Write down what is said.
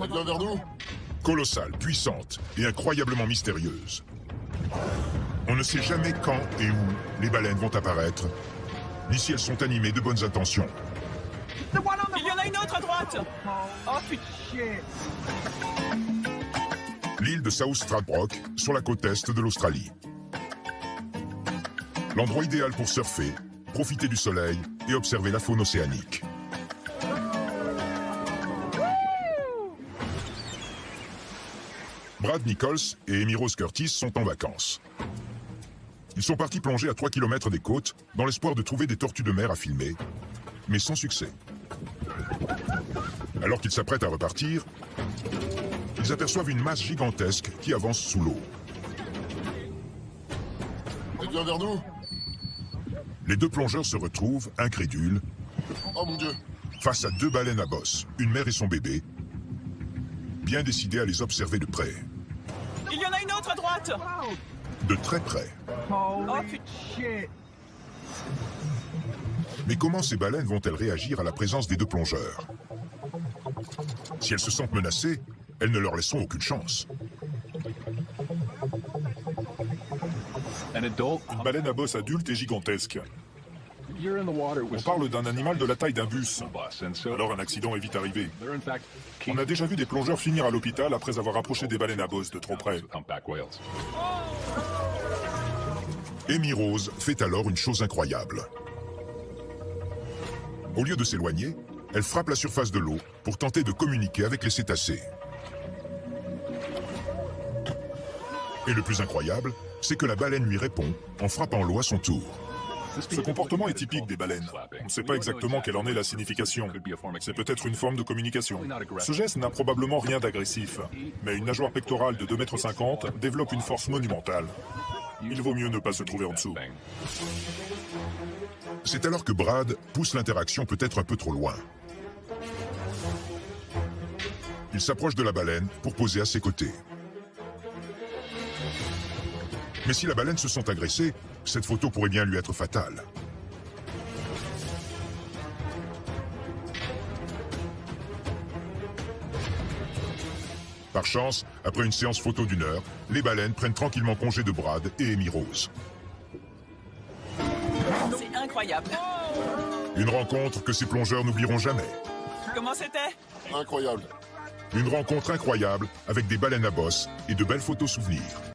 Elle vient vers nous. Colossale, puissante et incroyablement mystérieuse. On ne sait jamais quand et où les baleines vont apparaître, ni si elles sont animées de bonnes intentions. Il y en a une autre à droite. Oh putain. L'île de South Stradbroke, sur la côte est de l'Australie. L'endroit idéal pour surfer, profiter du soleil et observer la faune océanique. Brad Nichols et Amy Rose Curtis sont en vacances. Ils sont partis plonger à 3 km des côtes dans l'espoir de trouver des tortues de mer à filmer, mais sans succès. Alors qu'ils s'apprêtent à repartir, ils aperçoivent une masse gigantesque qui avance sous l'eau. Elle vient vers nous. Les deux plongeurs se retrouvent, incrédules, Oh mon Dieu. face à deux baleines à bosse, une mère et son bébé, bien décidés à les observer de près. Il y en a une autre à droite. De très près. Oh putain. Mais comment ces baleines vont-elles réagir à la présence des deux plongeurs? Si elles se sentent menacées, elles ne leur laisseront aucune chance. Une baleine à bosse adulte est gigantesque. On parle d'un animal de la taille d'un bus. Alors un accident est vite arrivé. On a déjà vu des plongeurs finir à l'hôpital après avoir approché des baleines à bosse de trop près. Amy Rose fait alors une chose incroyable. Au lieu de s'éloigner, elle frappe la surface de l'eau pour tenter de communiquer avec les cétacés. Et le plus incroyable, c'est que la baleine lui répond en frappant l'eau à son tour. Ce comportement est typique des baleines. On ne sait pas exactement quelle en est la signification. C'est peut-être une forme de communication. Ce geste n'a probablement rien d'agressif, mais une nageoire pectorale de 2,50 m développe une force monumentale. Il vaut mieux ne pas se trouver en dessous. C'est alors que Brad pousse l'interaction peut-être un peu trop loin. Il s'approche de la baleine pour poser à ses côtés. Mais si la baleine se sent agressée, cette photo pourrait bien lui être fatale. Par chance, après une séance photo d'1 heure, les baleines prennent tranquillement congé de Brad et Amy Rose. C'est incroyable. Une rencontre que ces plongeurs n'oublieront jamais. Comment c'était? Incroyable. Une rencontre incroyable avec des baleines à bosse et de belles photos souvenirs.